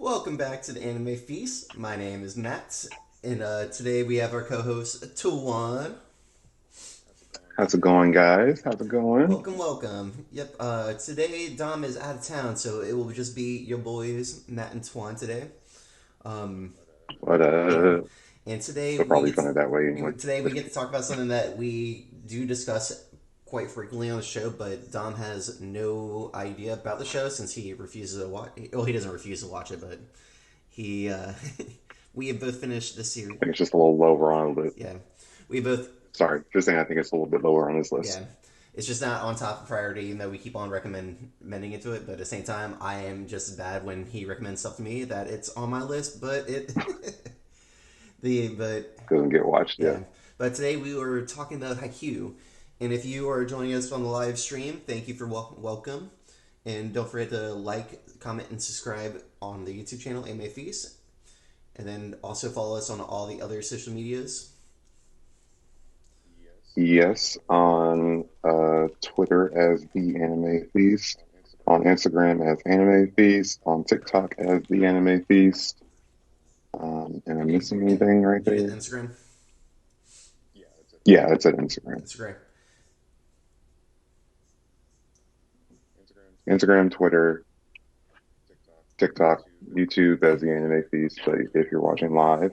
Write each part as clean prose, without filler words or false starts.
Welcome back to the Anime Feast. My name is Matt, and today we have our co-host Tijuan. How's it going, guys? How's it going? Welcome, welcome. Yep. Today Dom is out of town, so it will just be your boys Matt and Twan today. Um, But yeah. And today they'll we probably get find it that way anyway. to talk about something that we do discuss quite frequently on the show, but Dom has no idea about the show since he refuses to watch. Well, he doesn't refuse to watch it, but he we have both finished the series. I think it's just a little lower on the list. Yeah, we both. Sorry, just saying. I think it's a little bit lower on this Yeah, list. it's just not on top of priority, even though we keep on recommending it to it. But at the same time, I am just as bad when he recommends stuff to me that it's on my list, but it the but Doesn't get watched yeah. yet. But today we were talking about Haikyuu, and if you are joining us on the live stream, thank you for welcome, and don't forget to like, comment, and subscribe on the YouTube channel Anime Feast, and then also follow us on all the other social medias. Yes, on Twitter as the Anime Feast, on Instagram as Anime Feast, on TikTok as the Anime Feast. And I'm missing And anything right did you get there? the Instagram? Yeah, it's at Instagram. That's great. Instagram, Twitter, TikTok, YouTube as the Anime Feast. But if you're watching live,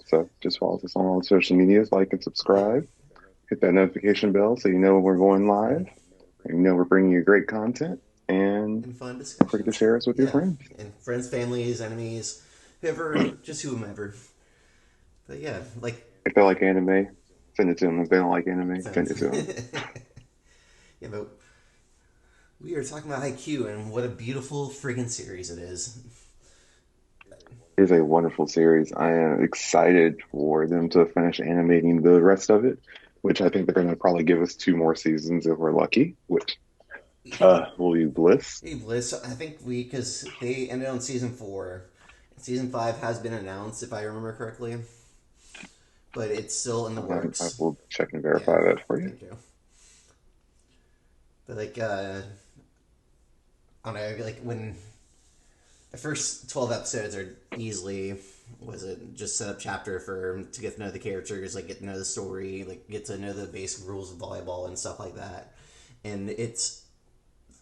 so just follow us on all the social medias, like and Yep. subscribe. Hit that notification bell so you know when we're going live. And you know we're bringing you great content. And And fun don't forget to discussions. share us with your Yeah, friends. and friends, families, enemies, whoever, just whomever. But yeah, like If they like anime, send it to them. If they don't like anime, send it to them. yeah, but we are talking about Haikyuu and what a beautiful friggin' series it is. It is a wonderful series. I am excited for them to finish animating the rest of it, which I think they're going to probably give us two more seasons if we're lucky, which will be bliss. Hey Bliss, I think because they ended on season 4. Season 5 has been announced, if I remember correctly, but it's still in the I works. will check and Yeah, verify that for you. thank you. But like, I don't know, like when the first 12 episodes are easily was it just set up chapter for to get to know the characters, like get to know the story, like get to know the basic rules of volleyball and stuff like that. And it's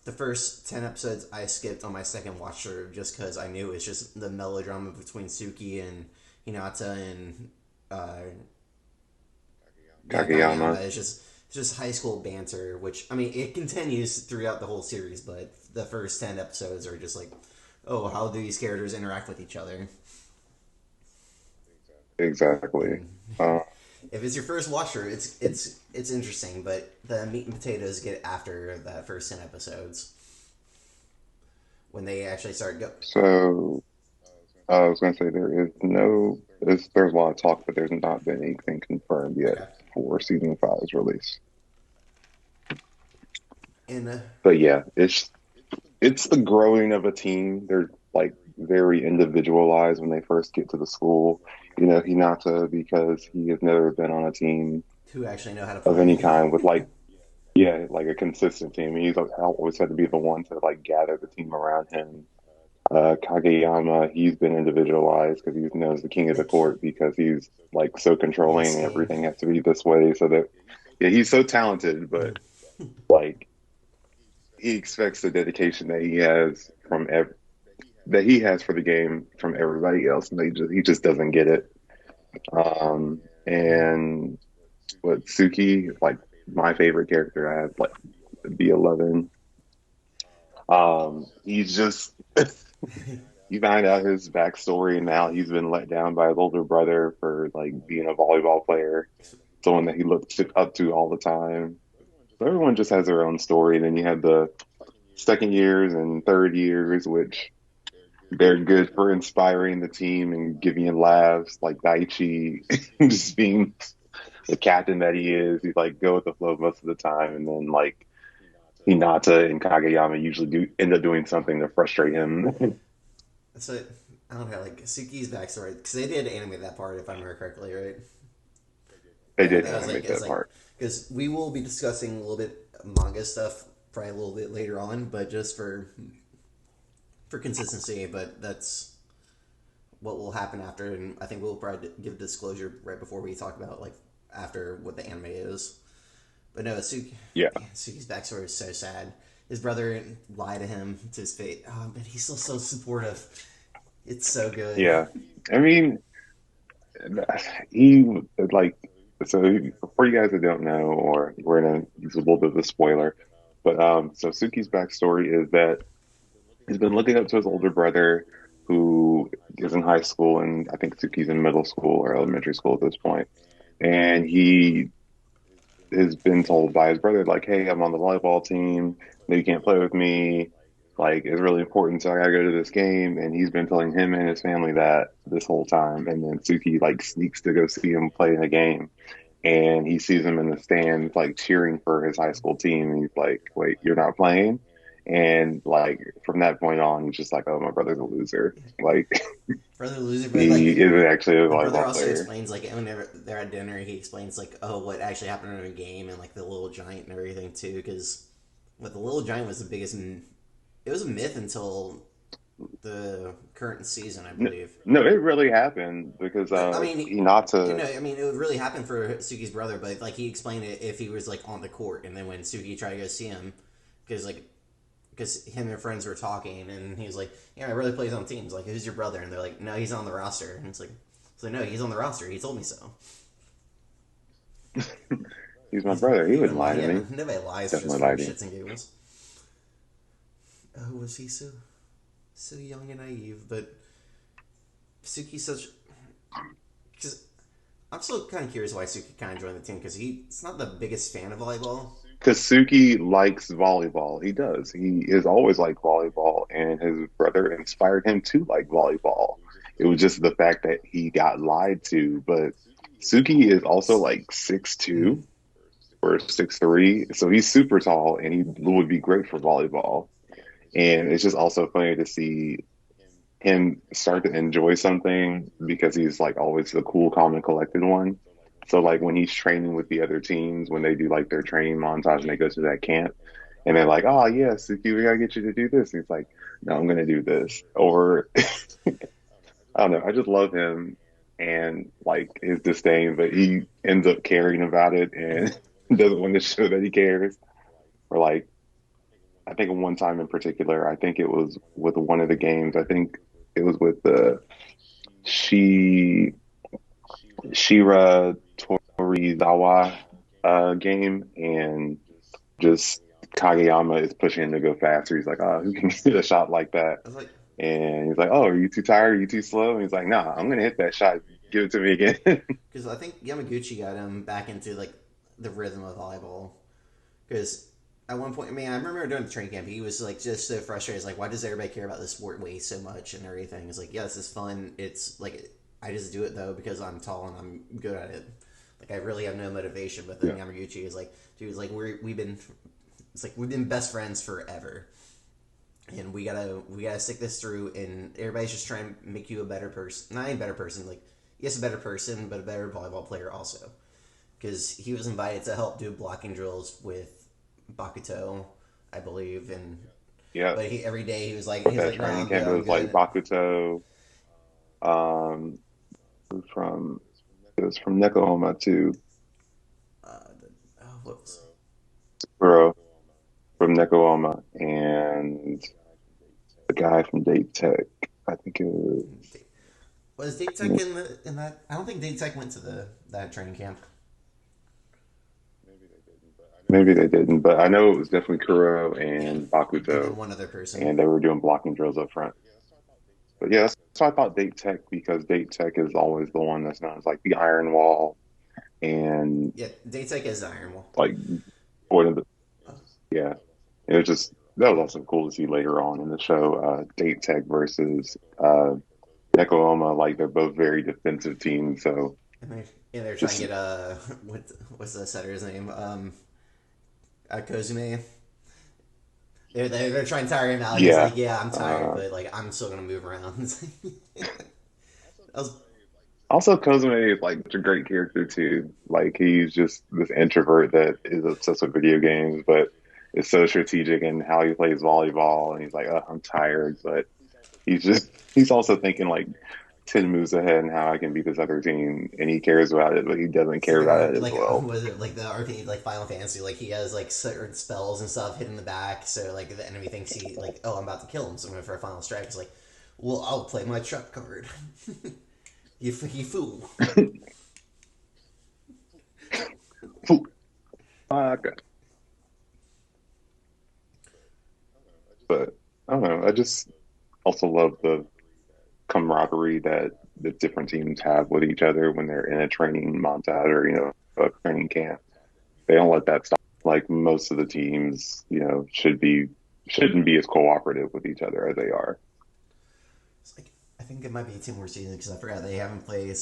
the first 10 episodes I skipped on my second watch through just because I knew it was just the melodrama between Suki and Hinata and yeah, Kageyama. Kageyama. It's just high school banter, which I mean it continues throughout the whole series, but the first 10 episodes are just like, oh, how do these characters interact with each other? Exactly. And Uh, if it's your first watcher, it's interesting, but the meat and potatoes get after that first 10 episodes when they actually start go. so I was going to say there's a lot of talk, but there's not been anything confirmed yet Okay, for season five's release. and But yeah, it's the growing of a team. They're like very individualized when they first get to the school. You know, Hinata because he has never been on a team who actually know how to of play? any kind with like yeah, like a consistent team. He's like, always had to be the one to like gather the team around him. Kageyama, he's been individualized because he knows the king of the court because he's like so controlling and Basically, everything has to be this way. So that yeah, he's so talented, but like he expects the dedication that he has that he has for the game from everybody else, and he just doesn't get it. And what Suki, like my favorite character, I have like B11. He's just you find out his backstory and how he's been let down by his older brother for like being a volleyball player, someone that he looked up to all the time. So everyone just has their own story. And then you have the second years and third years, which they're good for inspiring the team and giving you laughs, like Daichi just being the captain that he is. He's like go with the flow most of the time, and then like Hinata and Kageyama usually do end up doing something to frustrate him. so I don't know, like Suki's backstory because they did animate that part if I remember correctly, right? They Yeah, did that was like animate it's that like part. because we will be discussing a little bit manga stuff probably a little bit later on, but just for consistency. But that's what will happen after, and I think we'll probably give disclosure right before we talk about like after what the anime is. But no, Yeah, Suki's backstory is so sad. His brother lied to him to his fate, but he's still so supportive. It's so good. yeah. I mean, he like so for you guys that don't know, or we're gonna use a little bit of a spoiler, but so Suki's backstory is that he's been looking up to his older brother, who is in high school, and I think Suki's in middle school or elementary school at this point, and he has been told by his brother, like, "Hey, I'm on the volleyball team. No, you can't play with me. Like, it's really important, so I gotta go to this game." And he's been telling him and his family that this whole time. And then Suki like sneaks to go see him play in a game, and he sees him in the stands like cheering for his high school team. And he's like, "Wait, you're not playing?" And like from that point on, he's just like, "Oh, my brother's a loser." Like Brother loser, but he like isn't actually a the brother volleyball also player. explains like whenever they're at dinner, he explains like what actually happened in a game and like the little giant and everything too. Because what the little giant was the biggest. It was a myth until the current season, I No, believe. no, it really happened because No, I mean, Hinata. I mean, it would really happen for Suki's brother, but like he explained it if he was like on the court, and then when Suki tried to go see him, because like because him and friends were talking, and he was like, "Yeah, my brother plays on teams. Like, who's your brother?" And they're like, "No, he's on the roster." And it's like, "So no, he's on the roster. He told me so." He's my brother. He He wouldn't wouldn't lie. lie to Yeah, me. nobody lies just Definitely for lie to you. shits and giggles. Oh, was he so young and naive? But Suki's such because I'm still kind of curious why Suki kind of joined the team because he's not the biggest fan of volleyball. Because Suki likes volleyball. He does. He has always liked volleyball, and his brother inspired him to like volleyball. It was just the fact that he got lied to. But Suki is also like 6'2" or 6'3", so he's super tall, and he would be great for volleyball. And it's just also funny to see him start to enjoy something because he's like always the cool, calm, and collected one. So like when he's training with the other teams, when they do like their training montage and they go to that camp, and they're like, "Oh yeah, Suki, we gotta get you to do this." And he's like, "No, I'm gonna do this." Or I don't know. I just love him and like his disdain, but he ends up caring about it and doesn't want to show that he cares. Or like I think one time in particular, I think it was with one of the games. I think it was with the Shi Shira Torizawa game, and just Kageyama is pushing him to go faster. He's like, "Oh, who can hit a shot like that?" I was like, And he's like, "Oh, are you too tired? Are you too slow?" And he's like, "Nah, I'm gonna hit that shot. Give it to me again." because I think Yamaguchi got him back into like the rhythm of volleyball. Because at one point, I mean, I remember during the training camp, he was like just so frustrated. He's like, "Why does everybody care about this sport way so much and everything?" It's like, "Yeah, this is fun. It's like I just do it though because I'm tall and I'm good at it. Like I really have no motivation." But then Yeah, Yamaguchi is like, "Dude, it's like we've been, it's like we've been best friends forever." And we gotta stick this through, and everybody's just trying to make you a better person, not a better person, like yes, a better person, but a better volleyball player also. Because he was invited to help do blocking drills with Bakuto, I believe, and yeah. but he every day At he was that like, no, training I'm good, camp, it I'm was like good. Bakuto, um, from it was from Nekohama too, What was Kuro from Nekohama, and the guy from Date Tech. I think it was. Date Tech in that? I don't think Date Tech went to the that training camp. Maybe they didn't, but I know it was definitely Kuro Yeah, and and then Bakuto, one other person. and they were doing blocking drills up front. But yeah, that's why I thought Date Tech, because Date Tech is always the one that's known as like the Iron Wall, and Yeah, Date Tech is the Iron Wall. like one of the yeah. It was just that was also cool to see later on in the show, Date Tech versus Nekohama. Like they're both very defensive teams, so And they're trying to just get what's the setter's name? Kozume. They're trying to tire him out. He's yeah. like, yeah, I'm tired, Uh, but like I'm still gonna move around. That was Also, Kozume is like such a great character too. Like he's just this introvert that is obsessed with video games, but is so strategic in how he plays volleyball. And he's like, "Oh, I'm tired," but he's also thinking like 10 moves ahead and how I can beat this other team, and he cares about it, but he doesn't So care about it as well. was it like the RPG like Final Fantasy? Like he has like certain spells and stuff hidden in the back, so like the enemy thinks he like, oh, I'm about to kill him, so I'm going for a final strike. It's like, well, I'll play my trap card. You fool. Fuck. But I don't know. I just also love the camaraderie that the different teams have with each other when they're in a training montage or a training camp. They don't let that stop. Like most of the teams, shouldn't be as cooperative with each other as they are. It's like I think it might be 2 more seasons because I forgot they haven't played.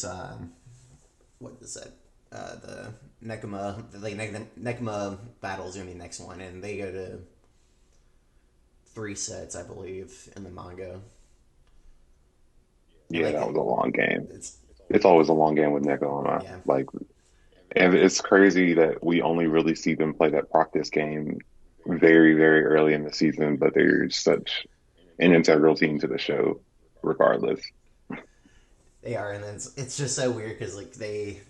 What is that? The Nekama battle is gonna be the next one, and they go to 3 sets, I believe, in the manga. And Yeah, that was a long game. it's It's always a long game with Necroma. yeah, Like, and it's crazy that we only really see them play that practice game very, very early in the season, but they're such an integral team to the show, regardless. they are, and it's just so weird because because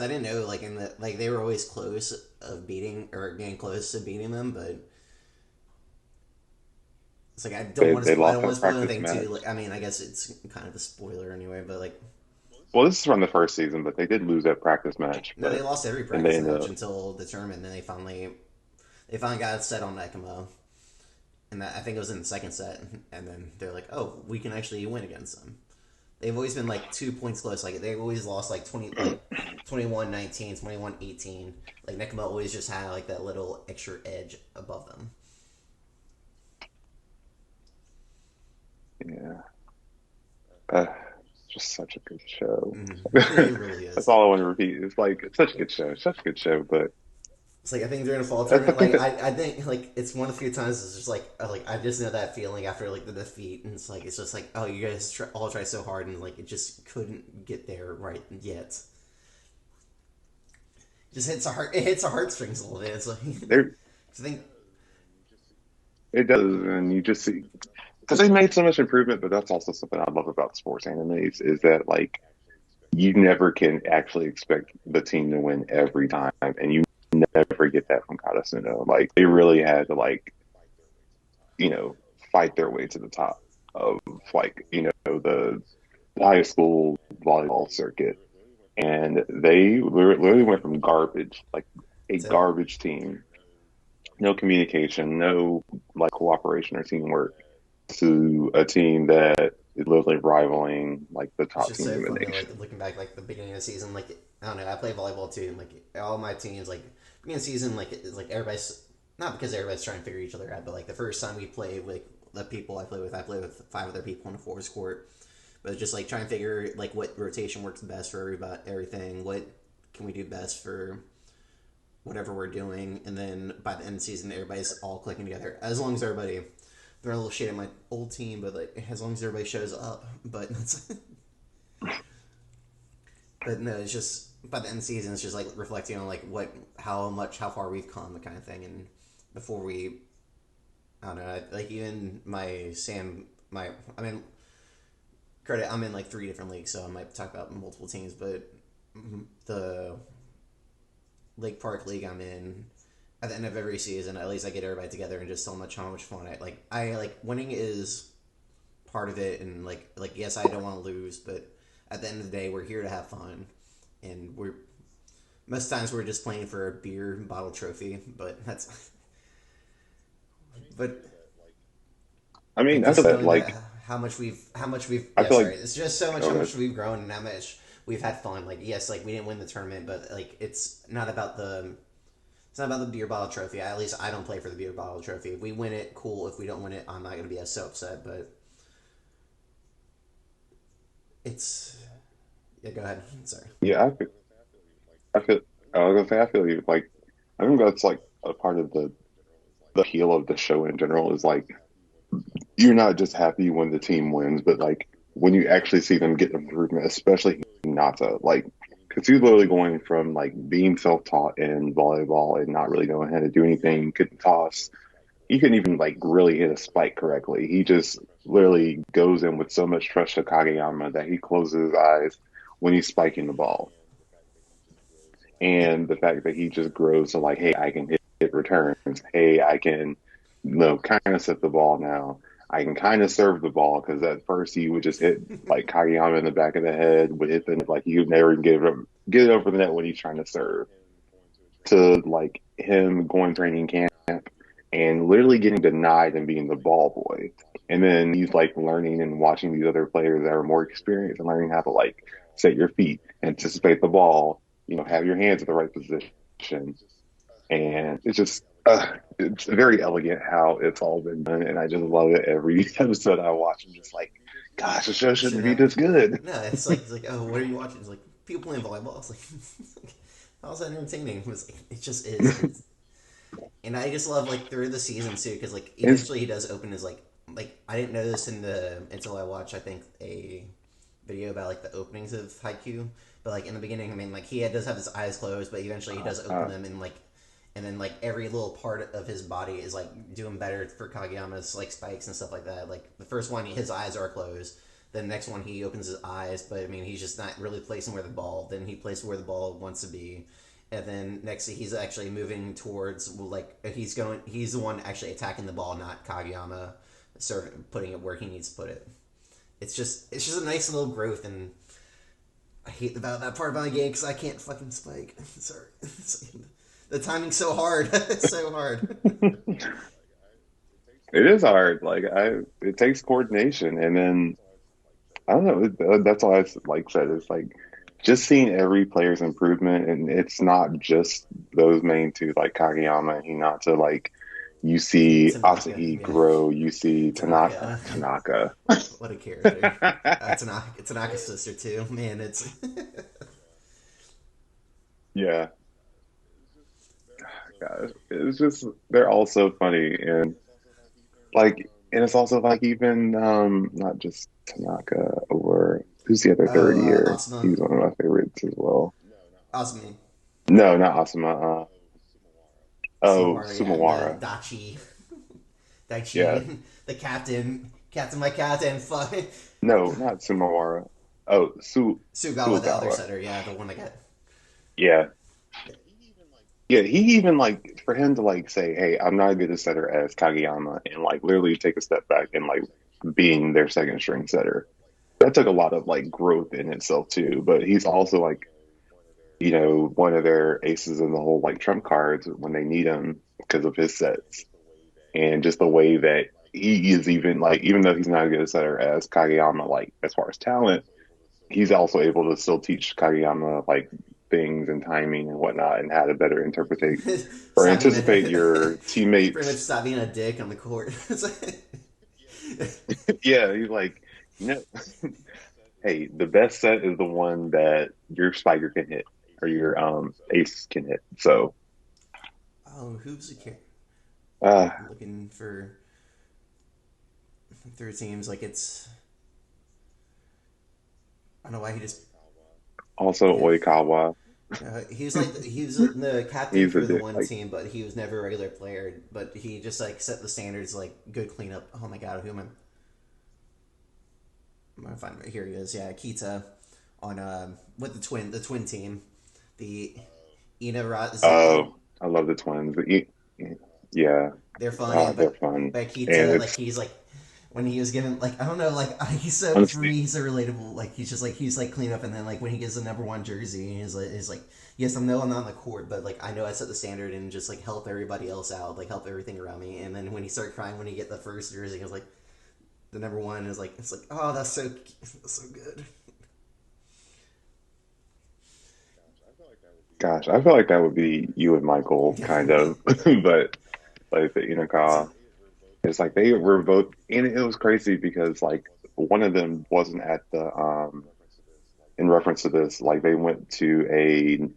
I didn't know like in the like they were always close of beating or getting close to beating them, but it's like They I lost don't want that to spoil practice anything too. match. Like I mean, I guess it's kind of a spoiler anyway, but like Well, this is from the first season, but they did lose that practice match. no, they But lost every and they practice ended match up, until the tournament. And then they finally got set on Ekimo, and I think it was in the second set. And then they're like, oh, we can actually win against them. They've always been like 2 points close. Like they've always lost like 21-19, 21-18. Like Nekoma always just had like that little extra edge above them. yeah, uh, just such a good show. It really That's is. all I want to repeat. It's like it's such a good show, such a good show. But It's like I think during a fall I tournament, think like that I think like it's one of the few times it's just like I just know that feeling after like the defeat, and it's just like, oh, you guys all try so hard, and like it just couldn't get there right yet. Just hits a heart. It hits our heartstrings a little bit. It's like there I think it does, and you just see because they made so much improvement. But that's also something I love about sports animes is that like you never can actually expect the team to win every time, and you never get that from Karasuno. Like they really had to you know fight their way to the top of the high school volleyball circuit, and they literally went from garbage, like a that's it. garbage team, no communication, no like cooperation or teamwork, to a team that is literally rivaling like the It's top just team so in the funny, nation. like looking back, like the beginning of the season. Like I don't know, I play volleyball too, and like all my teams, like beginning of the season, like it's like everybody's not because everybody's trying to figure each other out, but like the first time we played with the people I play with 5 other people on a fours court, but it's just like trying to figure like what rotation works best for everybody, everything. What can we do best for whatever we're doing, and then by the end of the season, everybody's all clicking together. As long as everybody, they're a little shade at my old team, but like as long as everybody shows up. But that's but no, it's just by the end of the season, it's just like reflecting on like how far we've come, the kind of thing, and before we, I don't know, like even my Sam, my I mean, credit, I'm in like 3 different leagues, so I might talk about multiple teams, but the Lake Park League I'm in, at the end of every season, at least I get everybody together and just so much how much fun I like winning is part of it, and like yes, I don't want to lose, but at the end of the day, we're here to have fun, and we're most times we're just playing for a beer bottle trophy, but that's but I mean, but I feel just that knowing that like how much we've I yeah, feel like sorry, it's just so much how oh, much we've grown and how much we've had fun. Like yes, like we didn't win the tournament, but like it's not about the beer bottle trophy. At least I don't play for the beer bottle trophy. If we win it, cool. If we don't win it, I'm not gonna be as so upset. But it's yeah. Go ahead. Sorry. yeah, I feel I was gonna say I feel you like I think that's like a part of the appeal of the show in general is like you're not just happy when the team wins, but like when you actually see them get improvement, especially Nata, like because he's literally going from like being self-taught in volleyball and not really knowing how to do anything, couldn't toss, he couldn't even like really hit a spike correctly. He just literally goes in with so much trust to Kageyama that he closes his eyes when he's spiking the ball. And the fact that he just grows to like, hey, I can hit returns. Hey, I can, kind of set the ball now. I can kind of serve the ball because at first he would just hit like Kageyama in the back of the head, would hit the net, like he would never get it over the net when he's trying to serve. To like him going training camp and literally getting denied and being the ball boy. And then he's like learning and watching these other players that are more experienced and learning how to like set your feet, anticipate the ball, have your hands at the right position. And it's very elegant how it's all been done. And I just love it every episode I watch. I'm just like, gosh, the show Should shouldn't be not. this good. No, it's like, oh, what are you watching? It's like people playing volleyball. It's like, how's that entertaining? It's like, it just is. And I just love like through the season too, because like It's, eventually he does open his like I didn't know this until I watched I think a video about like the openings of Haikyuu, but like in the beginning, I mean like does have his eyes closed, but eventually he does open them and then like every little part of his body is like doing better for Kageyama's like spikes and stuff like that. Like the first one, his eyes are closed. The next one, he opens his eyes, but I mean he's just not really placing where the ball. Then he places where the ball wants to be, and then next he's actually moving towards like he's the one actually attacking the ball, not Kageyama putting it where he needs to put it. It's just a nice little growth, and I hate about that part about the game because I can't fucking spike. Sorry, the timing's so hard. It's so hard. it is hard. It takes coordination. And then I don't know. That's all I like said. It's like just seeing every player's improvement, and it's not just those main two like Kageyama and Hinata. Like you see Tanaka, Asahi yeah, grow, you see Tanaka. Tanaka. What a character. Tanaka's sister too. Man, it's Yeah, gosh, it's just they're all so funny and and it's also like even not just Tanaka or who's the other third year. Asuma. He's one of my favorites as well. Asumi. No, not Asuma. Oh, Sumawara, yeah, and the Sumawara. Yeah. Daichi, the my captain, fuck. No, not Sumawara. Oh, Sugawa, the other Sugawa. setter, yeah, the one that got. Yeah. Yeah, he even like for him to like say, "Hey, I'm not as good a setter as Kageyama," and like literally take a step back and like being their second string setter. That took a lot of like growth in itself too. But he's also like, one of their aces in the whole like trump cards when they need him because of his sets and just the way that he is even like even though he's not as good a setter as Kageyama, like as far as talent, he's also able to still teach Kageyama like things and timing and whatnot and how to better interpret or Stop being anticipate your pretty much teammates. stop being a dick on the court. Yeah, he's like, you know, hey, the best set is the one that your spiker can hit or your ace can hit. So, Oh, who's the character? uh, I'm looking for through teams like it's. I don't know why he just. also Yeah. Oikawa, He was the captain he's a for the dick. one Like, team, but he was never a regular player. But he just like set the standards, like good cleanup. Oh my god, who am I? I'm gonna find it. Here he is. Yeah, Kita on with the twin team, the Inarazuki. oh, I love the twins. Yeah, They're fun, they're but fun, and Kita like it's he's like when he was given like I don't know like he's so for honestly, me he's so relatable like he's like clean up and then like when he gets the number one jersey he's like yes I'm not on the court but like I know I set the standard and just like help everybody else out like help everything around me and then when he started crying when he get the first jersey I was like the number one is like it's like oh that's so good. gosh, I feel like that would be you and Michael kind of, but like the Inaka. It's like they were both, and it was crazy because like one of them wasn't at the in reference to this, like they went to a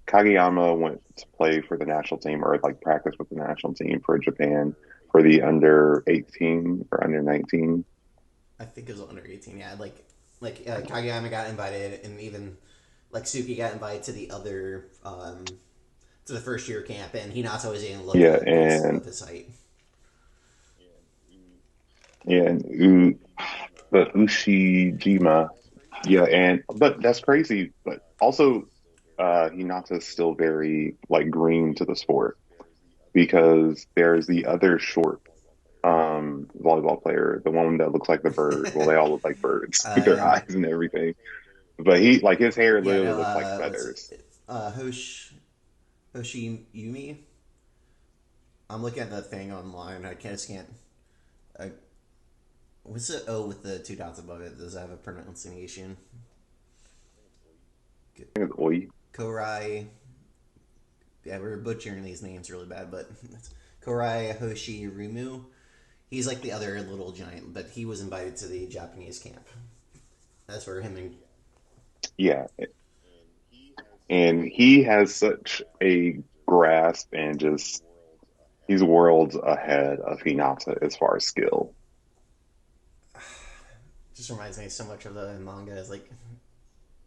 Kageyama went to play for the national team or like practice with the national team for Japan for the under 18 or under 19. I think it was under 18. Yeah, like Kageyama got invited, and even like Suki got invited to the other to the first year camp, and Hinata was even looked Yeah, at because and of his height. Yeah, and the Ushijima. Yeah, and but that's crazy. But also, Hinata's still very like green to the sport because there's the other short volleyball player, the one that looks like the bird. Well, they all look like birds with their Yeah. eyes and everything. But he like his hair Yeah, literally no, looks like what's feathers. it? Hoshi Yumi? I'm looking at that thing online. Just can't. I, what's the O with the two dots above it? Does that have a pronunciation? I think it's Oi. Korai. Yeah, we're butchering these names really bad, but it's Korai Hoshi Rumu. He's like the other little giant, but he was invited to the Japanese camp. That's where him and Yeah, and he has such a grasp and just he's worlds ahead of Hinata as far as skill. just reminds me so much of the manga. Is like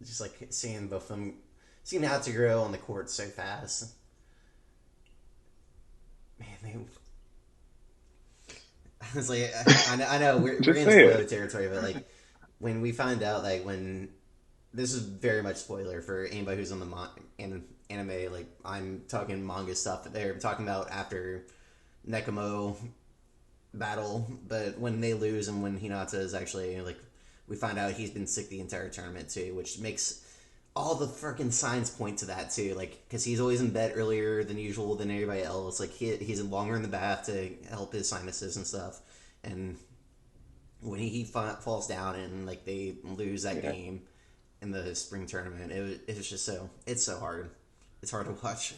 just like seeing both of them, seeing Hatsuguro on the court so fast. Man, they. I was like, I know we're Just in say spoiler it. territory, but like when we find out, like when this is very much spoiler for anybody who's on the anime. Like I'm talking manga stuff. They're talking about after Nekamo battle, but when they lose and when Hinata is actually like, we find out he's been sick the entire tournament too, which makes all the freaking signs point to that too. Like, because he's always in bed earlier than usual than everybody else. Like he's longer in the bath to help his sinuses and stuff. And when he falls down and like they lose that Yeah, game in the spring tournament, it's just it's so hard. It's hard to watch.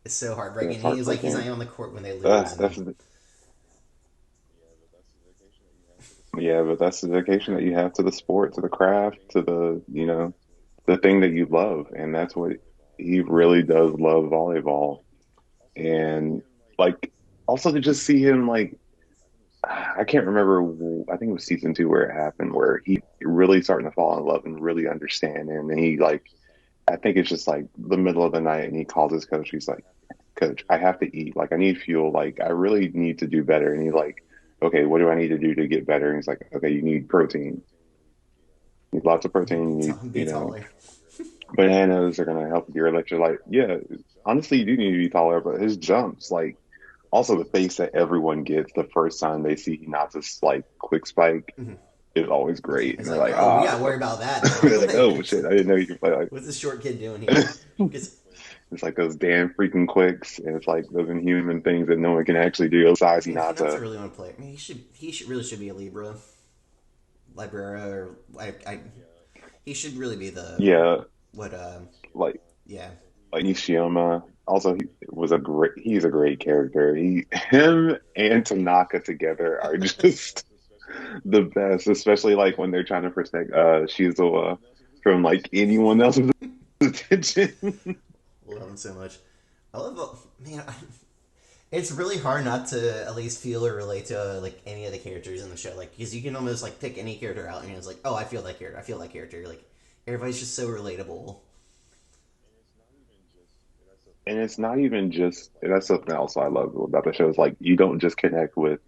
It's so yeah, heartbreaking. it's He's like he's not heartbreaking. even on the court when they lose, That's and yeah, but that's the dedication that you have to the sport, to the craft, to the the thing that you love, and that's what he really does love volleyball. And like also to just see him like I can't remember. I think it was season two where it happened, where he really starting to fall in love and really understand him. And he like, I think it's just like the middle of the night, and he calls his coach. He's like, "Coach, I have to eat. Like, I need fuel. Like, I really need to do better." And he's like, "Okay, what do I need to do to get better?" And he's like, "Okay, you need protein. You need lots of protein. You need, be taller. bananas are gonna help with your electrolyte." Yeah, honestly, you do need to be taller, but his jumps, like. Also, the face that everyone gets the first time they see Hinata's like quick spike Mm-hmm. is always Yeah, great, and it's they're like, like, oh, we ah, gotta worry about that now. they're like, Like, oh shit, I didn't know you could play like. what's this short kid doing here? Because It's like those damn freaking quicks, and it's like those inhuman things that no one can actually do besides man, he not to Hinata. really want to play. I mean, really should be a Librera, or he should really be the Yeah, what like yeah. Nishiyama. Also, he's a great character. Him and Tanaka together are just the best, especially like when they're trying to protect Shizuoka from like anyone else's attention. Love him so much. I love man. It's really hard not to at least feel or relate to like any of the characters in the show. Like, because you can almost like pick any character out, and it's like, oh, I feel that character. I feel that character. Like, everybody's just so relatable. And it's not even just that's something else I love about the show is like you don't just connect with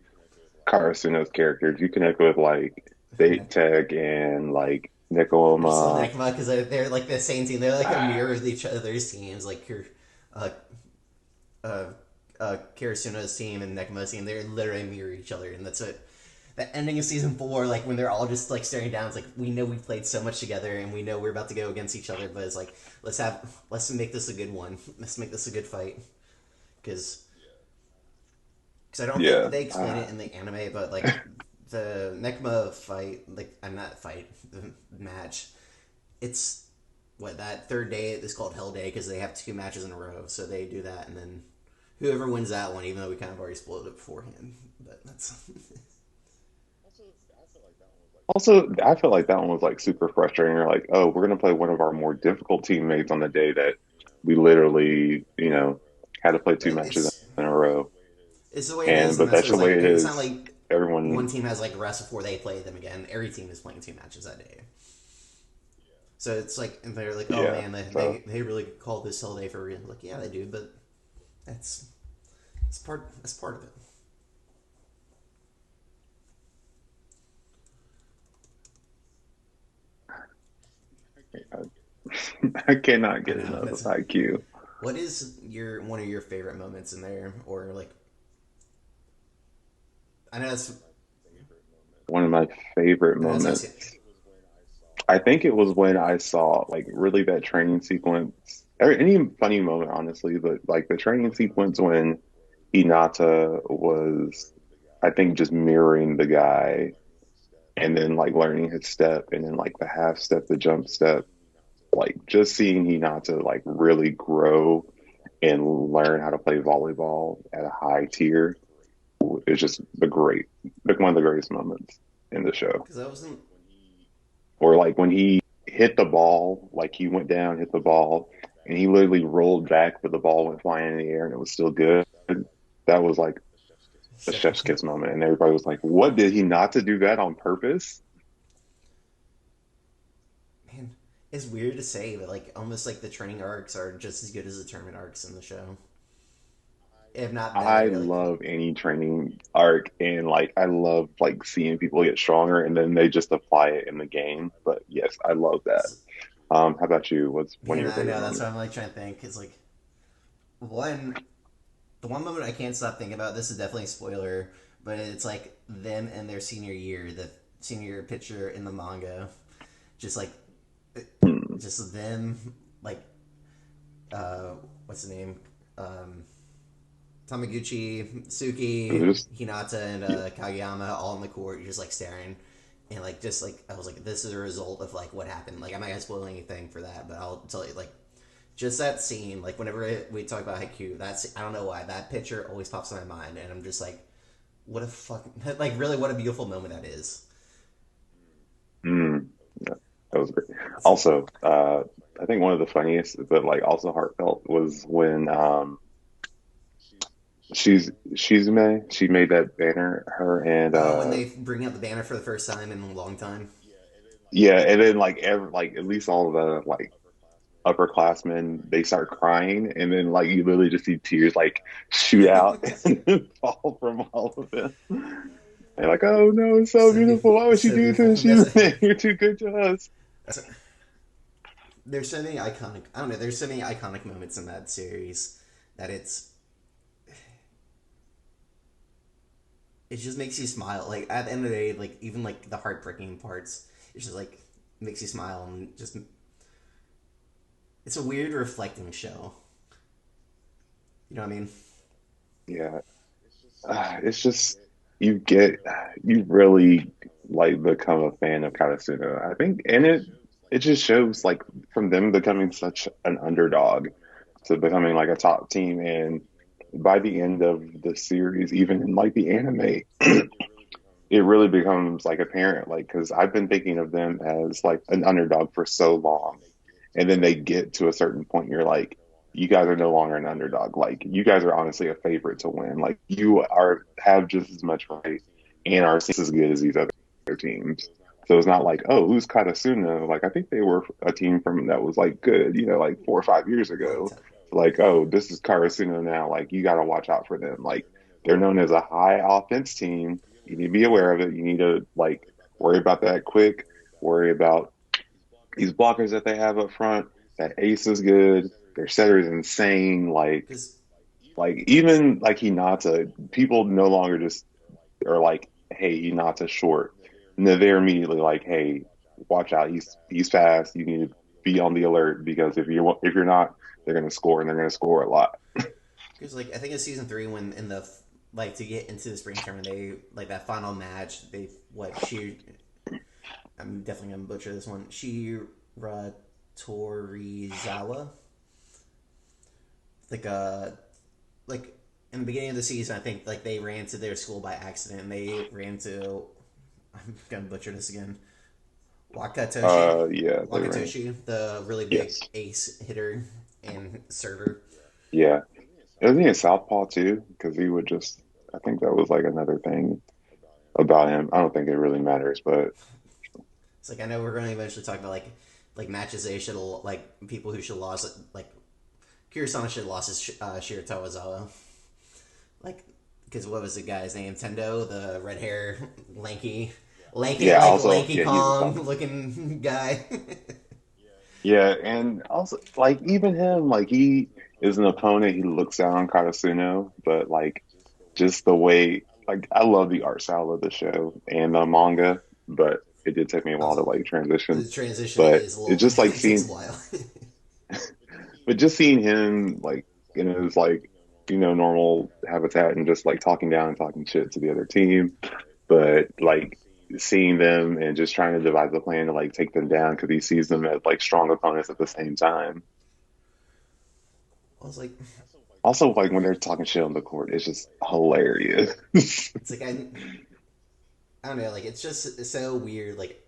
Karasuno's characters, you connect with like Date Tech and like I just love Nekoma. Nekoma because they're like the same team. They're like a mirror of each other's teams. Like your uh, uh, Karasuno's team and Nekoma's team, they're literally mirror each other, and that's it. The ending of season 4, like when they're all just like staring down, it's like we know we played so much together, and we know we're about to go against each other, but it's like let's make this a good one. Let's make this a good fight because I don't think Yeah. they explain it in the anime, but like the Nekma fight, like I'm not fight the match. It's what that third day is called Hell Day because they have 2 matches in a row, so they do that, and then whoever wins that one, even though we kind of already spoiled it beforehand, but that's Also, I feel like that one was like super frustrating. You're like, oh, we're gonna play one of our more difficult teammates on the day that we literally, had to play two but matches in a row. it's the way it is, And and but that's that's what the it's way like. it It's not is. like one Everyone, team has like rest before they play them again. Every team is playing 2 matches that day. So it's like, and they're like, oh yeah. man, So they really called this Hell Day for real. Like, yeah, they do, but that's part of it. I cannot I get know enough of that's. Haikyuu. What is your one of your favorite moments in there, or like I know that's One of my favorite I know that's asking. moments. I think it was when I saw like really that training sequence. Any funny moment, honestly, but like the training sequence when Hinata was, I think, just mirroring the guy and then like learning his step and then like the half step, the jump step, like just seeing Hinata like really grow and learn how to play volleyball at a high tier is just like one of the greatest moments in the show. Because I wasn't. Or like when he hit the ball, like he went down, hit the ball, and he literally rolled back, but the ball went flying in the air and it was still good. That was like a chef's kiss moment, and everybody was like, "What did he not to do that on purpose?" Man, it's weird to say, but like almost like the training arcs are just as good as the tournament arcs in the show, if not I better. Like, love any training arc, and like I love like seeing people get stronger, and then they just apply it in the game. But yes, I love that. How about you? What's one of man, your I favorite know that's what moments? I'm like trying to think. It's like one, the one moment I can't stop thinking about. This is definitely a spoiler, but it's like them in their senior year, the senior year picture in the manga, just like Hmm. just them, like what's the name? Um, Tamaguchi, It Suki, was just Hinata, and yeah. Kageyama all in the court, just like staring, and like just like I was like, this is a result of like what happened. Like I'm not gonna spoil anything for that, but I'll tell you like just that scene. Like whenever we talk about Haikyuu, that's I don't know why that picture always pops in my mind, and I'm just like, what a fucking like really what a beautiful moment that is. Mm, yeah, that was great. It's like Also, I think one of the funniest, but like also heartfelt, was when Shizume she made that banner. Her and when they bring out the banner for the first time in a long time. yeah, and then like like at least all the like upperclassmen they start crying, and then like you literally just see tears like shoot out and fall from all of them. They're like, "Oh no, it's so So beautiful. beautiful. Why would It's she so do it to beautiful. Shizume? You're too good to us." That's there's so many iconic. I don't know. There's so many iconic moments in that series that it just makes you smile. Like at the end of the day, like even like the heartbreaking parts, it's just like makes you smile and just it's a weird reflecting show. You know what I mean? Yeah, it's just you get you really like become a fan of Karasuno. I think, and it just shows like from them becoming such an underdog to becoming like a top team, and by the end of the series, even in like the anime, it really becomes like apparent. Like because I've been thinking of them as like an underdog for so long, and then they get to a certain point, you're like, you guys are no longer an underdog. Like you guys are honestly a favorite to win. Like you are have just as much right and are just as good as these other teams. So it's not like, oh, who's Katasuna? Like I think they were a team from that was like good, like 4 or 5 years Long ago. time. Like, oh, this is Karasuno now. Like you got to watch out for them. Like they're known as a high offense team. You need to be aware of it. You need to like worry about that quick. Worry about these blockers that they have up front. That ace is good. Their setter is insane. Because Like even like Hinata, people no longer just are like, "Hey, Hinata's short." No, they're immediately like, "Hey, watch out. He's fast. You need to be on the alert because if you're not, they're going to score and they're going to score a lot." like I think it's season three when in the like to get into the spring tournament they like that final match they what she I'm definitely gonna butcher this one Shira Torizawa like like in the beginning of the season, I think like they ran to their school by accident. And they ran to I'm gonna butcher this again. Wakatoshi, Yeah, they ran. Wakatoshi, the really big Yes, ace hitter and server. yeah. Isn't he a southpaw too? Because he would just. I think that was like another thing about him. I don't think it really matters, but It's like I know we're going to eventually talk about like matches they should like people who should lost like Kurosama should have lost his Shiro Towazawa like because what was the guy's name Tendo the red hair lanky yeah. like Also, lanky yeah, he's a Kong southpaw. looking guy. Yeah, and also like even him, like he is an opponent. He looks down on Karasuno, but like just the way, like I love the art style of the show and the manga, but it did take me a while to Also, like transition. the transition But is a it's little. just like It takes a seeing, while. but just seeing him like in his like normal habitat and just like talking down and talking shit to the other team, but like seeing them and just trying to devise a plan to like take them down because he sees them as like strong opponents at the same time. I was like, Also, like when they're talking shit on the court, it's just hilarious. it's like I don't know, like it's just so weird. Like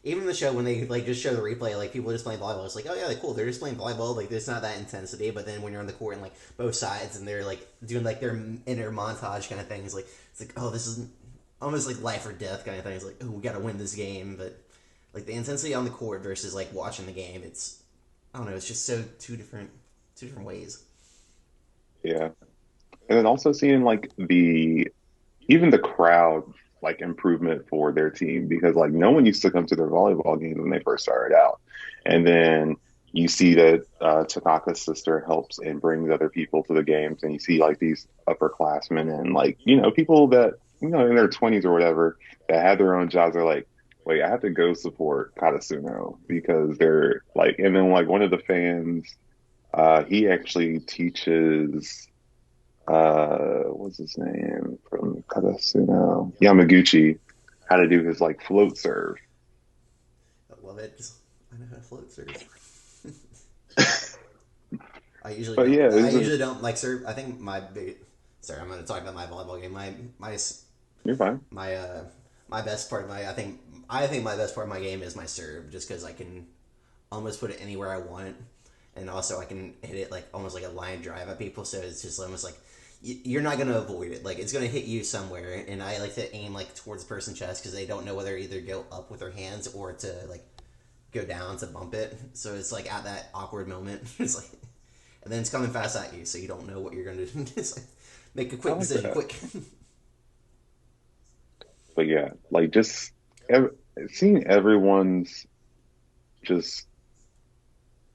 even in the show when they like just show the replay, like people just playing volleyball, it's like, oh yeah, like, cool, they're just playing volleyball. Like there's not that intensity. But then when you're on the court and like both sides and they're like doing like their inner montage kind of thing, it's like, oh, this is almost like life or death kind of thing. It's like, oh, we got to win this game. But like the intensity on the court versus like watching the game, it's I don't know, it's just so two different ways. Yeah. And then also seeing like the even the crowd like improvement for their team because like no one used to come to their volleyball games when they first started out. And then you see that Tanaka's sister helps and brings other people to the games and you see like these upperclassmen and like, people that, in their 20s or whatever that have their own jobs are like, wait, I have to go support Katasuno because they're like, and then like one of the fans, he actually teaches what's his name from Karasuno? Yamaguchi, how to do his like float serve. I love it. I know how to float serve. But yeah, I it's just usually don't like serve. I think my big. Sorry, I'm going to talk about my volleyball game. you're fine. My my best part of my I think my best part of my game is my serve, just because I can almost put it anywhere I want, and also I can hit it like almost like a line drive at people. So it's just almost like you're not going to avoid it. Like it's going to hit you somewhere, and I like to aim like towards the person's chest because they don't know whether to either go up with their hands or to like go down to bump it. So it's like at that awkward moment, it's like, and then it's coming fast at you, so you don't know what you're going to do. It's like make a I quick like decision, that. quick. But yeah, like just ev seeing everyone's just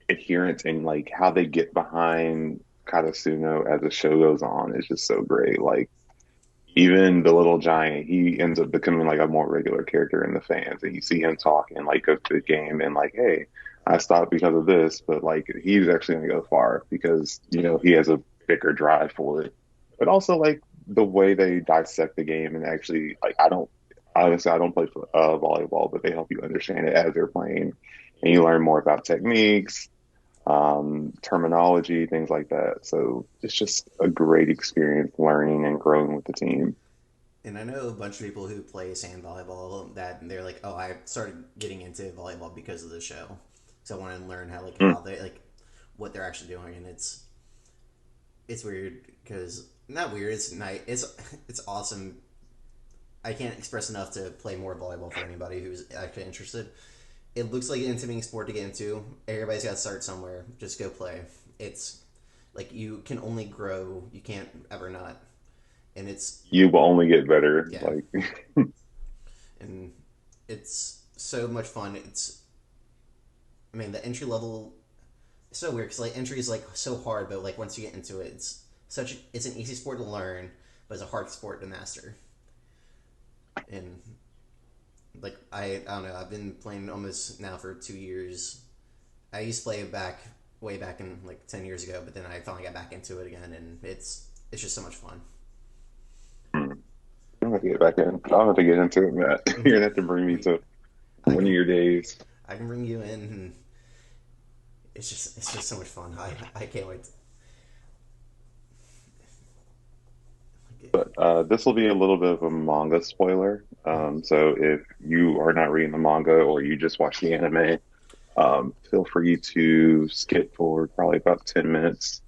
adherence and like how they get behind Karasuno as the show goes on is just so great. Like even the little giant, he ends up becoming like a more regular character in the fans, and you see him talk and like go to the game and like, hey, I stopped because of this, but like he's actually gonna go far because he has a bigger drive for it. But also like the way they dissect the game and actually like I don't play volleyball, but they help you understand it as they're playing, and you learn more about techniques, terminology, things like that. So it's just a great experience learning and growing with the team. And I know a bunch of people who play sand volleyball that they're like, oh, I started getting into volleyball because of the show. So I want to learn Mm, how they like what they're actually doing, and it's weird because not weird. It's nice. It's awesome. I can't express enough to play more volleyball for anybody who's actually interested. It looks like an intimidating sport to get into. Everybody's got to start somewhere. Just go play. It's like you can only grow. You can't ever not. And it's you will only get better. yeah, Like, and it's so much fun. I mean, the entry level is so weird because like entry is like so hard, but like once you get into it, it's an easy sport to learn, but it's a hard sport to master. And like I don't know, I've been playing almost now for 2 years. I used to play way back in like 10 years ago, but then I finally got back into it again, and it's just so much fun. I'm gonna have to get back in. I'll have to get into it, Matt. You're gonna have to bring me to I one of can your days. I can bring you in, and it's just so much fun. I can't wait. But this will be a little bit of a manga spoiler. So if you are not reading the manga or you just watch the anime, feel free to skip forward probably about 10 minutes.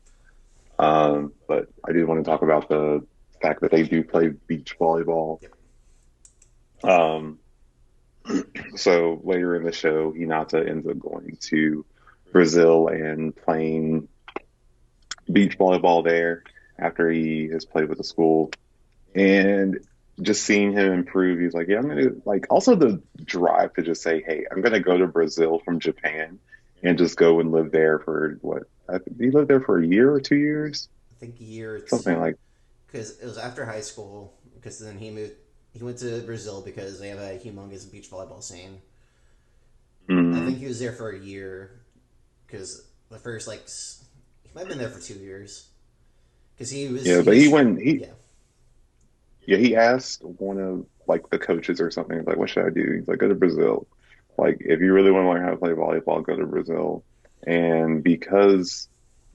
But I do want to talk about the fact that they do play beach volleyball. Yep. Um, so later in the show, Hinata ends up going to Brazil and playing beach volleyball there after he has played with the school. And just seeing him improve, he's like, yeah, I'm gonna like also the drive to just say, hey, I'm gonna go to Brazil from Japan and just go and live there for what? He lived there for a year or 2 years, I think a year or something two, like. because it was after high school. Because then he moved. He went to Brazil because they have a humongous beach volleyball scene. I Mm, think he was there for a year because the first he might have been there for 2 years because yeah, he but was he yeah. yeah, he asked one of like the coaches or something, like, what should I do? He's like, go to Brazil. Like, if you really want to learn how to play volleyball, go to Brazil. And because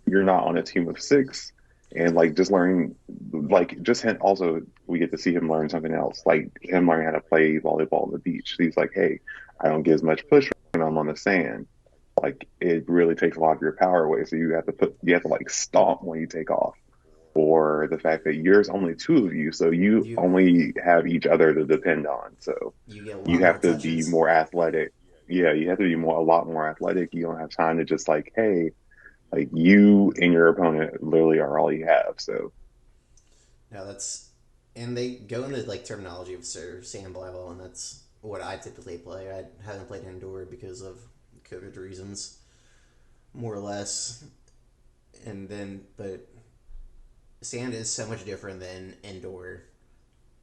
you're not on a team of six, and like just learning, like just him, also we get to see him learn something else, like him learning how to play volleyball on the beach. He's like, hey, I don't get as much push when I'm on the sand. Like, it really takes a lot of your power away. So you have to like stomp when you take off, or the fact that there's only two of you, so you You only have each other to depend on. So you get a you lot more have to be touches. more athletic. Yeah, you have to be a lot more athletic. You don't have time to just like, hey, like you and your opponent literally are all you have. So No, that's and they go into like terminology of sand volleyball, and that's what I typically play. I haven't played indoor because of COVID reasons, more or less. And then, but sand is so much different than indoor.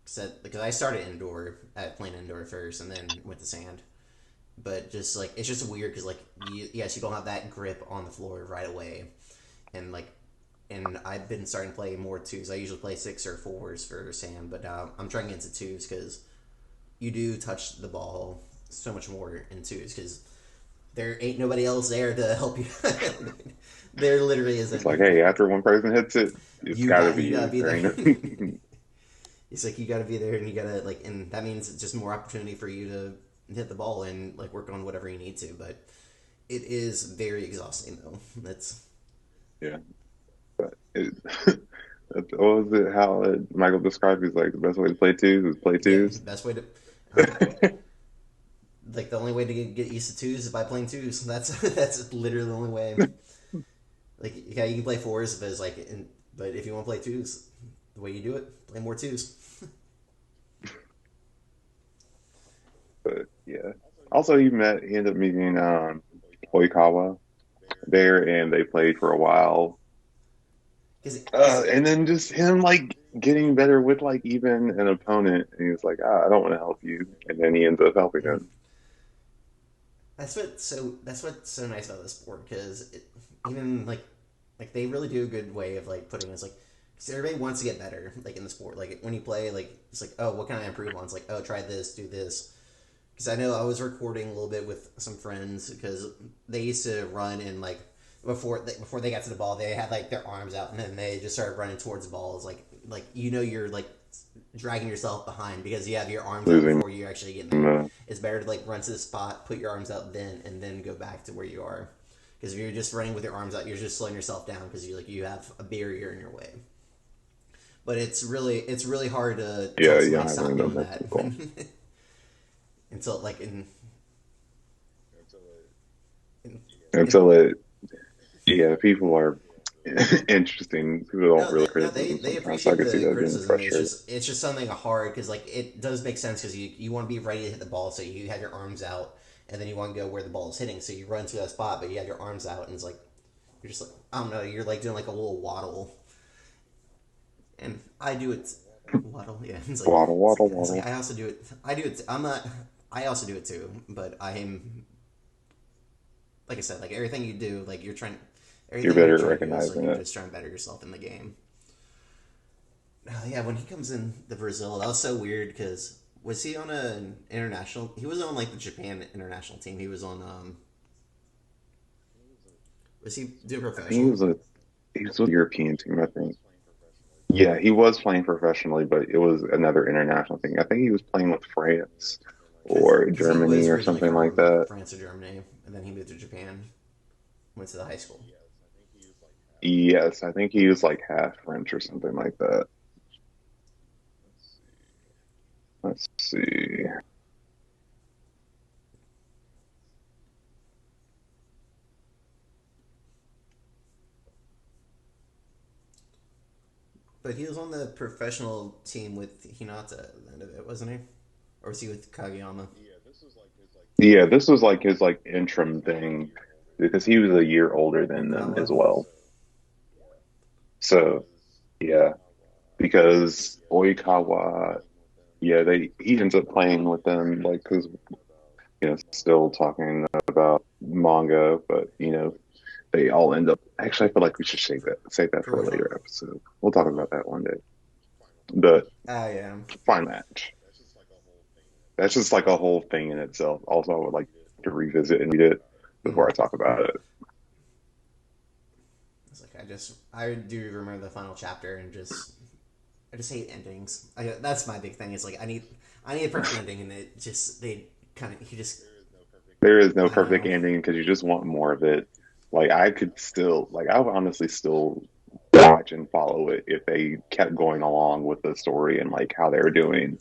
Because I started indoor at playing indoor first, and then went to sand. But just like it's just weird because yes, you don't have that grip on the floor right away, and I've been starting to play more twos. I usually play six or fours for sand, but I'm trying to get into twos because you do touch the ball so much more in twos because there ain't nobody else there to help you. There literally it's like, isn't. hey, after one person hits it, it's got to be You gotta you. be There there. ain't no. It's like you gotta be there and you gotta and that means it's just more opportunity for you to hit the ball and like work on whatever you need to. But it is very exhausting though. That's Yeah, but what was it? How Michael described? He's like, the best way to play twos is play yeah, twos. best way to. Um, like the only way to get used to twos is by playing twos. That's literally the only way. Like yeah, you can play fours, but but if you want to play twos, the way you do it, play more twos. But yeah. Also, he ended up meeting Oikawa there, and they played for a while. Because And then just him like getting better with like even an opponent, and he was like, I don't want to help you, and then he ends up helping him. that's what's so nice about this sport because even they really do a good way of like putting it. It's like because everybody wants to get better like in the sport. Like when you play, like it's like oh, what can I improve on? It's like oh, try this, do this. Because I know I was recording a little bit with some friends because they used to run and like before they got to the ball, they had like their arms out and then they just started running towards the ball. It's like you're like dragging yourself behind because you have your arms out Losing before you actually get him, there. It's better to like run to the spot, put your arms out then, and then go back to where you are. Because if you're just running with your arms out, you're just slowing yourself down because you have a barrier in your way. But it's really hard to tell yeah, you somebody don't have any stop of doing those that people. until like in Until it, yeah, people are interesting. People don't really no, criticism they sometimes, so I appreciate can see the that being criticism. frustrating. It's just something hard because like it does make sense because you want to be ready to hit the ball, so you have your arms out, and then you want to go where the ball is hitting, so you run to that spot, but you have your arms out, and it's like you're just like I don't know, you're like doing like a little waddle, and I do it waddle, yeah. Waddle, waddle, It's like waddle. I also do it. I do it. I'm not. I also do it too, but I'm like I said, like everything you do, like You're everything you're better at trying to do is like recognizing you're it. just trying to better yourself in the game. Yeah, when he comes in the Brazil, that was so weird because was he on an international? He wasn't on like the Japan international team. He was on. Was he doing I think professional? he was with the European team, I think. Yeah, he was playing professionally, but it was another international thing. I think he was playing with France or Because he Germany was or originally something like from that. France or Germany, and then he moved to Japan. Went to the high school. Yes, I think he was like half French or something like that. Let's see. But he was on the professional team with Hinata at the end of it, wasn't he? Or was he with Kageyama? Yeah, this was like his like interim thing. because he was a year older than them Oikawa. as well. So yeah, because Oikawa, yeah, they he ends up playing with them like because still talking about manga, but they all end up. Actually, I feel like we should save that For for a which one? later episode. We'll talk about that one day. But Oh yeah. fine match. That's just like a whole thing in itself. Also, I would like to revisit and read it before Mm. I talk about it. It's like I do remember the final chapter and I just hate endings. That's my big thing. Is like I need a perfect ending, and it just they kind of he just There is no I don't perfect know. ending because you just want more of it. Like I could still, like I would honestly still watch and follow it if they kept going along with the story and like how they were doing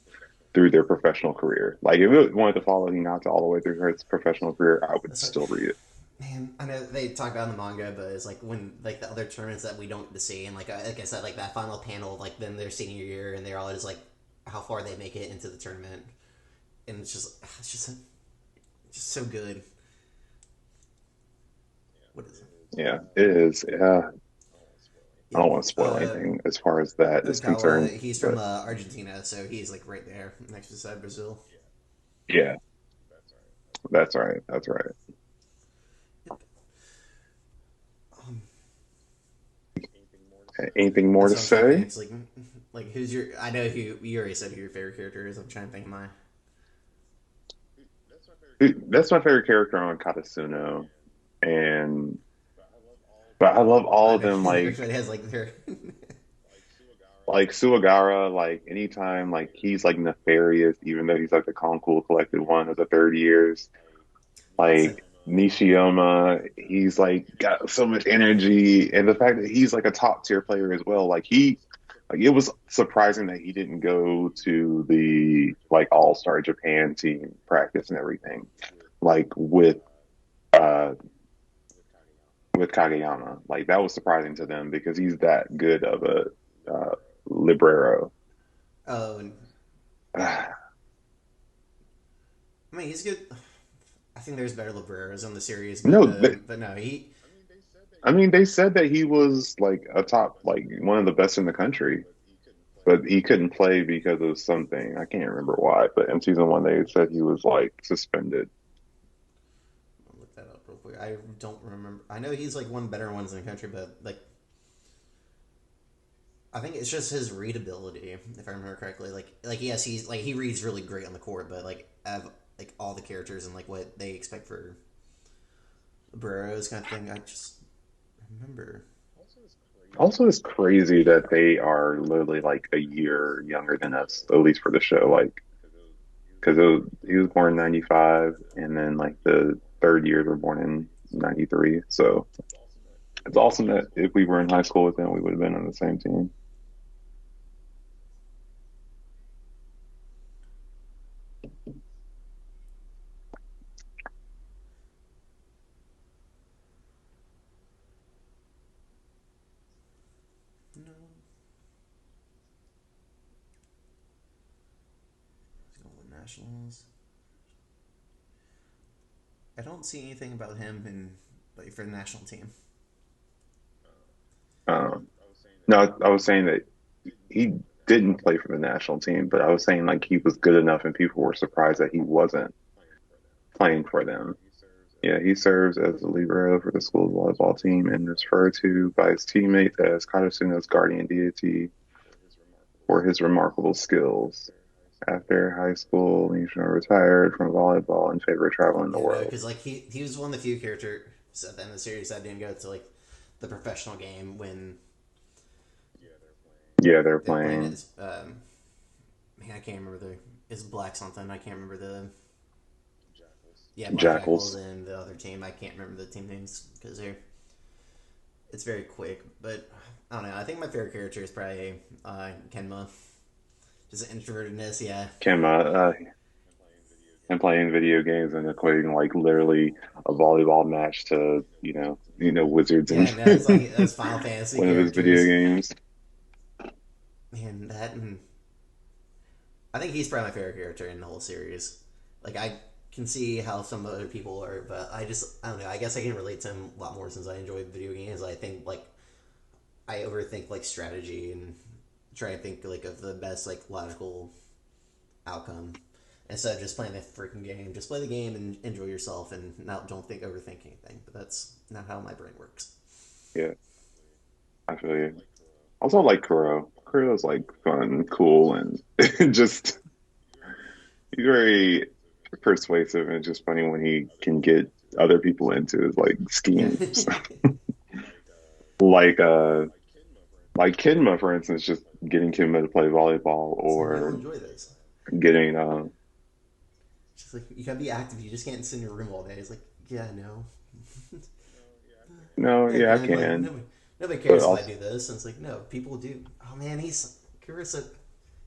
through their professional career. Like if it wanted to follow Hinata all the way through his professional career, I would It's like still read it. man, I know they talk about it in the manga, but it's like when like the other tournaments that we don't get to see, and like I said, like that final panel, like then their senior year, and they're all just like how far they make it into the tournament, and just so good. What is it? Yeah, it is. I Yeah. don't want to spoil anything as far as that is Oikawa, concerned, he's from but Argentina, so he's like right there next beside Brazil. yeah, that's right. That's right. Um, Anything more that's to what I'm trying to think. say? It's like who's your? I know who you already said who your favorite character is. I'm trying to think of mine. That's my favorite character on Katasuno, and but I love all I of know them. everybody has like their. Like Suwagara, like anytime like he's like nefarious, even though he's like the calm, cool, collected one of the third years. So, Like Nishiyama, he's like got so much energy, and the fact that he's like a top tier player as well. Like it was surprising that he didn't go to the like All Star Japan team practice and everything, like uh with Kageyama. Like that was surprising to them because he's that good of a libero. oh, and, I mean he's good. I think there's better libreros in the series, No, but no, he I mean, they said that he was like a top, like one of the best in the country, but he couldn't play because of something. I can't remember why, but in season one, they said he was like suspended. I'll look that up real quick. I don't remember. I know he's like one of the better ones in the country, but like I think it's just his readability, if I remember correctly. Like yes, he's like he reads really great on the court, but like have like all the characters and like what they expect for libreros kind of thing. I just remember. Also, it's crazy that they are literally like a year younger than us, at least for the show. Like, because he was born in '95, and then like the third years were born in '93. So it's awesome that if we were in high school with them, we would have been on the same team. No, he's going with nationals. I don't see anything about him in like for the national team. Um, no, I was saying that he didn't play for the national team, but I was saying like he was good enough, and people were surprised that he wasn't playing for them. Yeah, he serves as the libero for the school's volleyball team and is referred to by his teammates as Karasuno's guardian deity for his remarkable skills. After high school, Nishino retired from volleyball in favor of traveling the Yeah, no, world. because like he was one of the few characters at the end of the series that didn't go to like the professional game when Yeah, they're they were playing playing it. Man, I can't remember the it's Black something. I can't remember the Black Jackals Jackals. and the other team. I can't remember the team names because they're it's very quick. But I don't know. I think my favorite character is probably Kenma. Just introvertedness. Yeah, Kemma, and playing video games and equating like literally a volleyball match to wizards yeah. and No, it's like those Final Fantasy one of his video characters. games. Man, that and I think he's probably my favorite character in the whole series. Like can see how some other people are, but I don't know. I guess I can relate to him a lot more since I enjoy video games. I think like I overthink like strategy and try and think like of the best like logical outcome instead of just playing the freaking game. Just play the game and enjoy yourself, and not don't think overthink anything. But that's not how my brain works. Yeah, I feel you. Also, like Kuro. Kuro's like fun, cool, and just he's very persuasive and just funny when he can get other people into his like Yeah. schemes. like uh like Kidma, for instance, just getting Kidma to play volleyball So you'll or enjoy this. getting Just like you gotta be active. You just can't sit in your room all day. It's like, yeah, no. no, Yeah, yeah, I Glenn, like can. nobody But cares if I also do this. And it's like, no, people do. Oh man, he's Kira's he's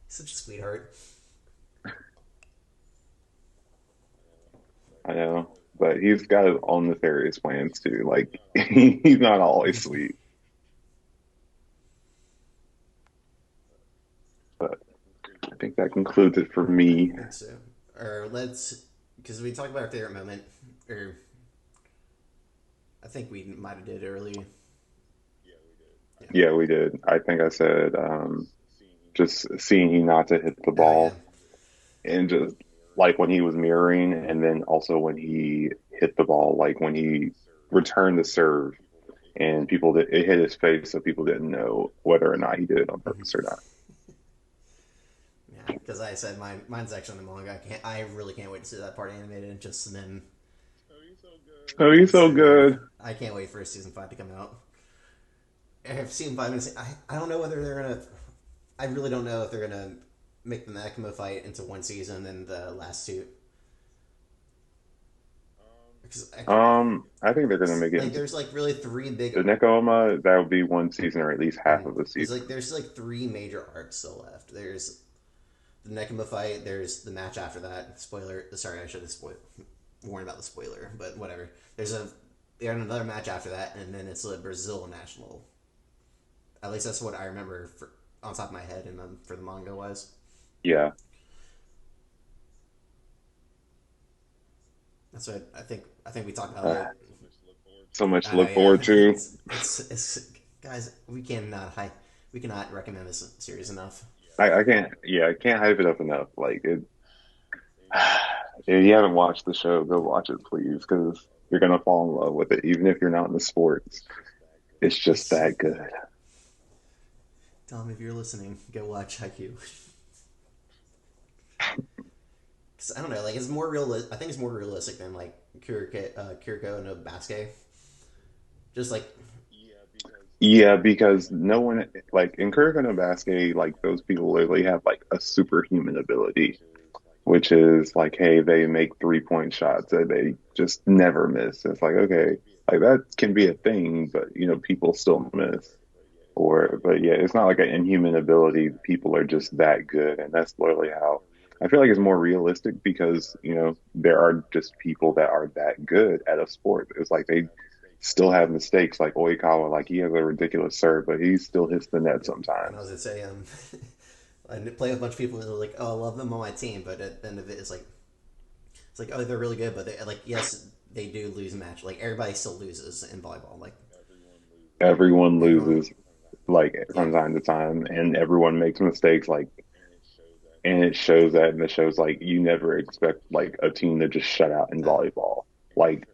such a sweetheart. I know. But he's got his own nefarious plans too. Like he's not always sweet. But I think that concludes it for I me. think so. Or let's, because we talked about our favorite moment, or I think we might have did early. Yeah. Yeah, we did. I think I said just seeing Hinata hit the Oh yeah. ball and just like when he was mirroring, and then also when he hit the ball, like when he returned the serve, and people that it hit his face, so people didn't know whether or not he did it on Mm-hmm. purpose or not. Yeah, because I said mine's actually in the manga. I really can't wait to see that part animated. Just then, Oh, he's it's so so good. good. I can't wait for season 5 to come out. If season 5 is, I don't know whether they're gonna. I really don't know if they're gonna make the Nakama fight into one season and the last two. Because I think they're gonna make it like into there's like really three the big. Nekoma. That would be one season or at least half of the Because season. like there's like three major arcs still left. There's the Nekama fight. There's the match after that. Spoiler. Sorry, I should have warned about the spoiler, but whatever. There's another match after that, and then it's the Brazil national. At least that's what I remember on top of my head, and for the manga was. Yeah. That's what I think. I think we talked about Uh, it. so much to I know, look yeah. forward to. It's guys. We cannot recommend this series enough. I can't. Yeah, I can't hype it up enough. Like it. If you haven't watched the show, go watch it, please, because you're gonna fall in love with it, even if you're not in the sports. It's just It's that good. Tom, if you're listening, go watch Haikyuu. Cause I don't know, like it's more real. I think it's more realistic than like Kiriko no Basket. Just like Yeah, because no one like in Kuroko no Basket, like those people literally have like a superhuman ability, which is like, hey, they make 3-point shots that they just never miss. It's like, okay, like that can be a thing, but people still miss. But yeah, it's not like an inhuman ability. People are just that good, and that's literally how I feel like it's more realistic because there are just people that are that good at a sport. It's like they still have mistakes, like Oikawa, like he has a ridiculous serve, but he still hits the net I sometimes. was gonna say, I play with a bunch of people who are like, oh, I love them on my team, but at the end of it, it's like, oh, they're really good, but they like, yes, they do lose a match. Like everybody still loses in volleyball. Like Everyone everyone, loses like yeah, from time to time, and everyone makes mistakes, like, and it shows that, and it shows like you never expect like a team to just shut out in no, volleyball. Like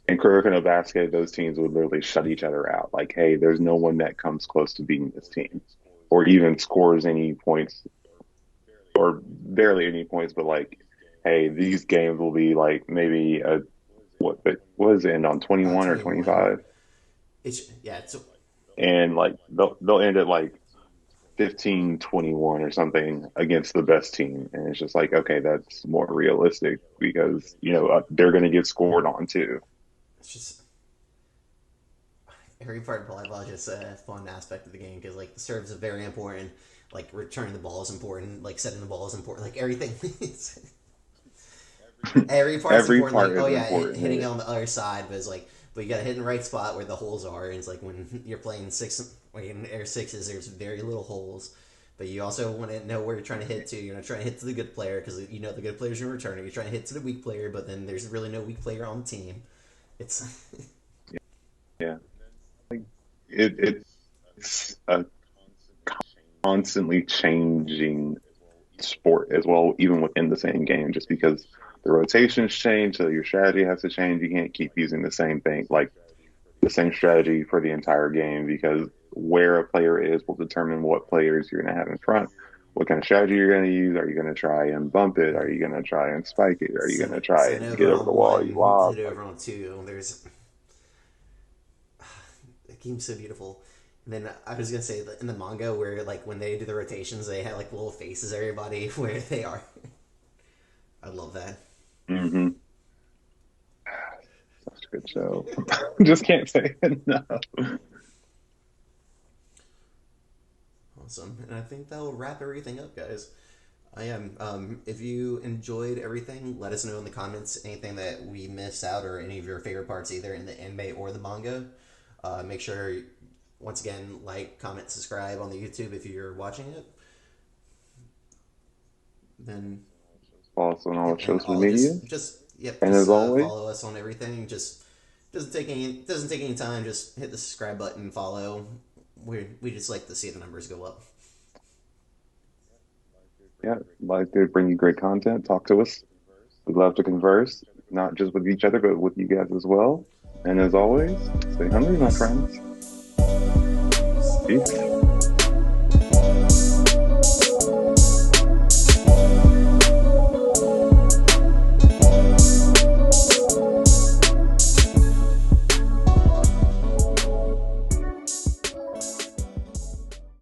in Kuroko no Basket, those teams would literally shut each other out. Like, hey, there's no one that comes close to beating this team, or even scores any points, or barely any points. But like, hey, these games will be like maybe what is it end on 21 or 21. 25, It's and like they'll end at like 15-21 or something against the best team, and it's just like, okay, that's more realistic because they're going to get scored on too. just every part of volleyball is just a fun aspect of the game because like the serves are very important. Like returning the ball is important. Like setting the ball is important. Like everything. Every part's Every important. part Like, oh is yeah, important hitting it here. on the other side, but it's like, but you got to hit in the right spot where the holes are. And it's like when you're playing six, when you're in air sixes, there's very little holes. but you also want to know where you're trying to hit to. You're not trying to hit to the good player because you know the good player's your returner. You're trying to hit to the weak player, but then there's really no weak player on the team. It's Yeah. Like it's a constantly changing sport as well, even within the same game, just because the rotations change, so your strategy has to change. You can't keep using the same thing, like the same strategy for the entire game, because where a player is will determine what players you're going to have in front, what kind of strategy you're going to use. Are you going to try and bump it? Are you going to try and spike it? Are you going to try send and get over over the on wall? You one, lob? hit Like, over on two. There's the game's so beautiful. And then I was gonna say that in the manga where like when they do the rotations, they have like little faces everybody where they are. I love that. mm-hmm. Such a good show. Just can't say enough. Awesome, and I think that will wrap everything up, guys. I am. If you enjoyed everything, let us know in the comments anything that we missed out or any of your favorite parts, either in the anime or the manga. Make sure, once again, like, comment, subscribe on the YouTube if you're watching it. Then, Follow us on all yep, and social all media. yep, And as always, follow us on everything. Just doesn't take any time. Just hit the subscribe button, follow. We just like to see the numbers go up. yeah, like to bring you great content. Talk to us. We'd love to converse, not just with each other, but with you guys as well. And as always, stay hungry, my Peace. friends. Peace.